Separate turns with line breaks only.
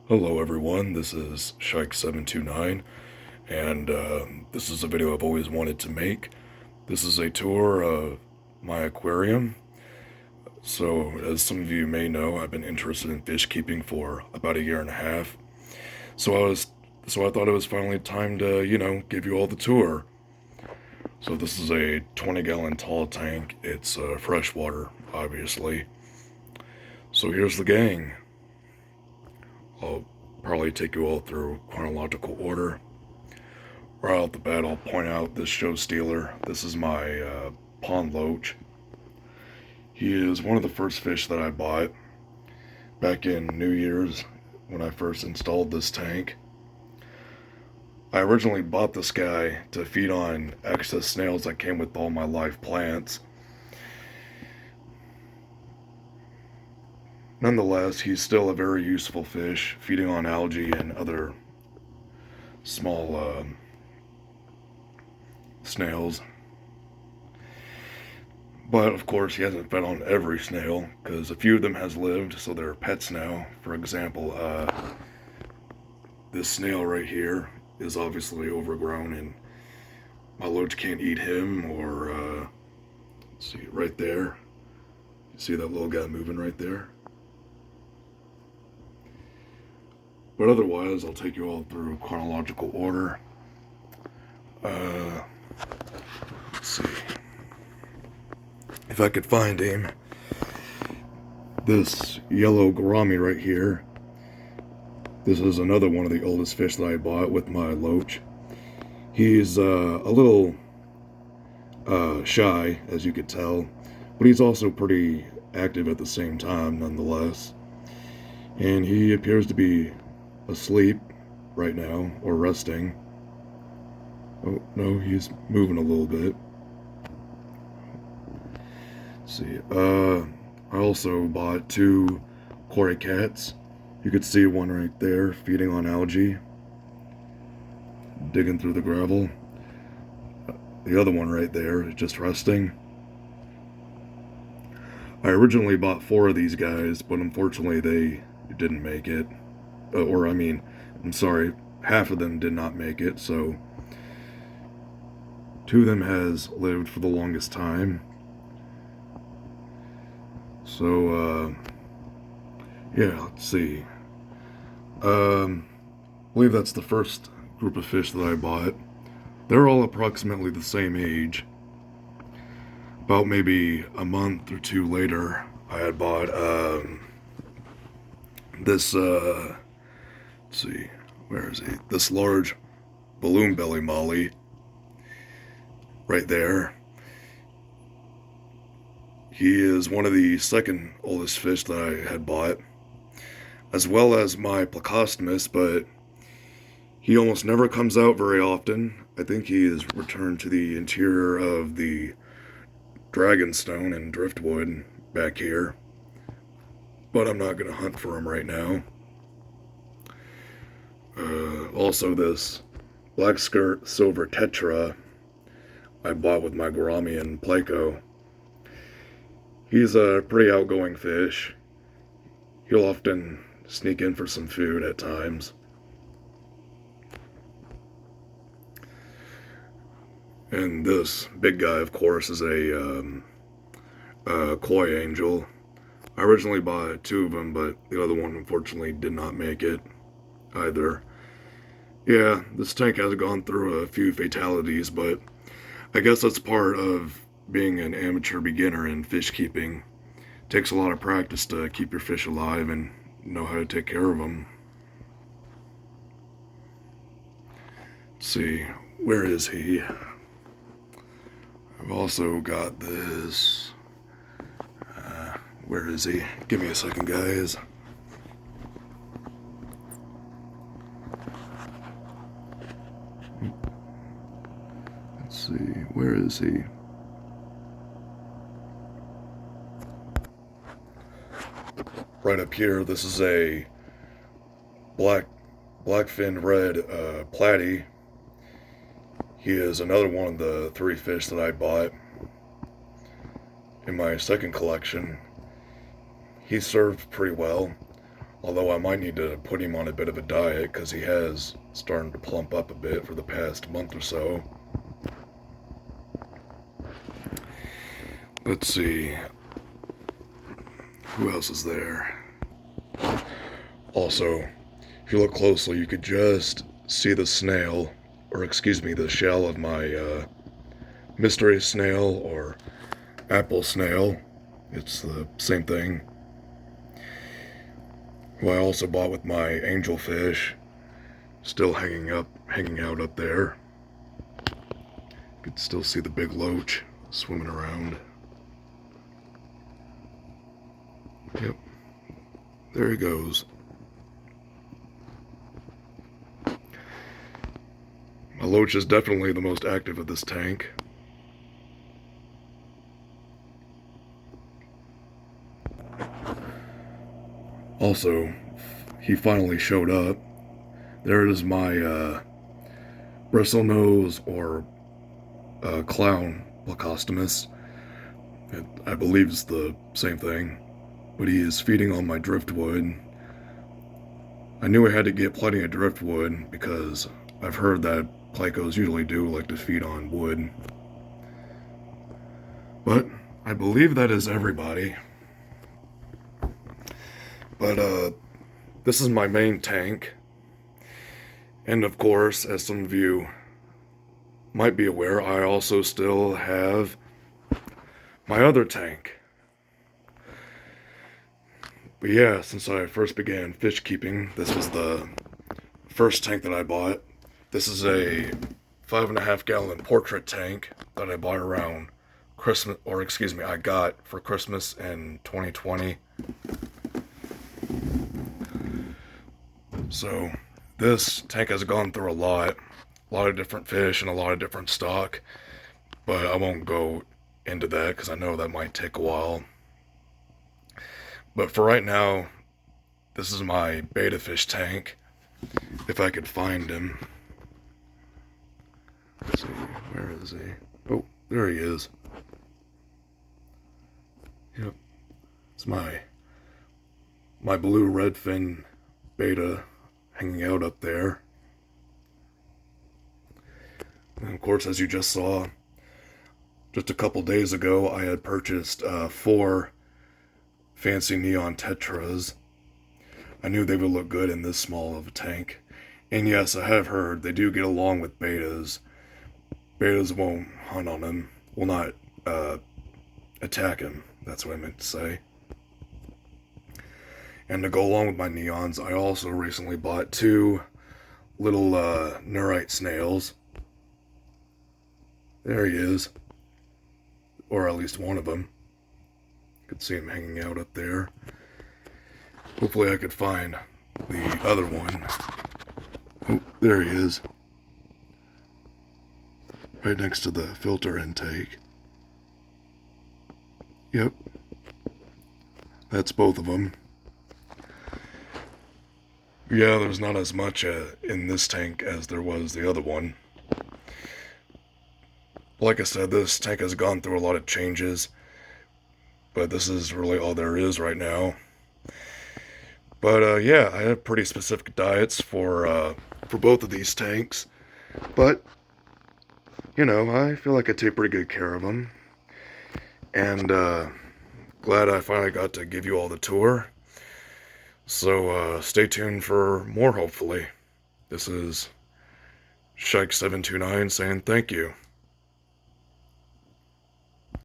Hello everyone, this is Shike729, and this is a video I've always wanted to make. This is a tour of my aquarium. So, as some of you may know, I've been interested in fish keeping for about a year and a half. So I thought it was finally time to, give you all the tour. So this is a 20-gallon tall tank. It's freshwater, obviously. So here's the gang. I'll probably take you all through chronological order. Right off the bat, I'll point out this show stealer. This is my pond loach. He is one of the first fish that I bought back in New Year's when I first installed this tank. I originally bought this guy to feed on excess snails that came with all my live plants. Nonetheless, he's still a very useful fish, feeding on algae and other small snails. But of course, he hasn't fed on every snail because a few of them has lived, so they're pets now. For example, this snail right here is obviously overgrown, and my loach can't eat him. Or let's see, right there. You see that little guy moving right there? But otherwise, I'll take you all through chronological order. Let's see. If I could find him. This yellow gourami right here. This is another one of the oldest fish that I bought with my loach. He's a little shy, as you could tell, but he's also pretty active at the same time, nonetheless. And he appears to be asleep right now, or resting. Oh, no, he's moving a little bit. Let's see, I also bought two koi cats. You could see one right there, feeding on algae, digging through the gravel. The other one right there is just resting. I originally bought four of these guys, but unfortunately they didn't make it. I'm sorry, half of them did not make it, so two of them has lived for the longest time. So, yeah, let's see. I believe that's the first group of fish that I bought. They're all approximately the same age. About maybe a month or two later, I had bought this, let's see, where is he? This large balloon belly molly right there. He is one of the second oldest fish that I had bought, as well as my Plecostomus, but he almost never comes out very often. I think he is returned to the interior of the Dragonstone and Driftwood back here, but I'm not going to hunt for him right now. Also, this black skirt silver tetra I bought with my gourami and pleco. He's a pretty outgoing fish. He'll often sneak in for some food at times. And this big guy, of course, is a koi angel. I originally bought two of them, but the other one unfortunately did not make it either. Yeah, this tank has gone through a few fatalities, but I guess that's part of being an amateur beginner in fish keeping. It takes a lot of practice to keep your fish alive and know how to take care of them. Let's see, where is he? I've also got this. Where is he? Give me a second, guys. Let's see, where is he? Right up here, this is a blackfin red platy. He is another one of the three fish that I bought in my second collection. He served pretty well. Although I might need to put him on a bit of a diet because he has started to plump up a bit for the past month or so. Let's see. Who else is there? Also, if you look closely, you could just see the snail, or excuse me, the shell of my mystery snail or apple snail. It's the same thing. Who I also bought with my angelfish, still hanging out up there. You could still see the big loach swimming around. Yep, there he goes. My loach is definitely the most active of this tank. Also, he finally showed up. There is my bristlenose or clown Plecostomus. I believe it's the same thing. But he is feeding on my driftwood. I knew I had to get plenty of driftwood because I've heard that plecos usually do like to feed on wood. But I believe that is everybody. But this is my main tank. And of course, as some of you might be aware, I also still have my other tank. But yeah, since I first began fish keeping, this was the first tank that I bought. This is a 5.5 gallon portrait tank that I bought around Christmas, or excuse me, I got for Christmas in 2020. So this tank has gone through a lot of different fish and a lot of different stock, but I won't go into that because I know that might take a while. But for right now, this is my betta fish tank, if I could find him. Let's see, where is he? Oh, there he is. Yep, it's my blue redfin betta hanging out up there. And of course, as you just saw, just a couple days ago, I had purchased 4 fancy neon tetras. I knew they would look good in this small of a tank. And yes, I have heard they do get along with bettas. Bettas won't hunt on them, will not attack him. That's what I meant to say. And to go along with my neons, I also recently bought 2 little neurite snails. There he is. Or at least one of them. Could see him hanging out up there. Hopefully I could find the other one. Oh, there he is. Right next to the filter intake. Yep. That's both of them. Yeah, there's not as much in this tank as there was the other one. Like I said, this tank has gone through a lot of changes, but this is really all there is right now. But yeah, I have pretty specific diets for both of these tanks. But you know, I feel like I take pretty good care of them, and glad I finally got to give you all the tour. So stay tuned for more. Hopefully, this is Shike729 saying thank you.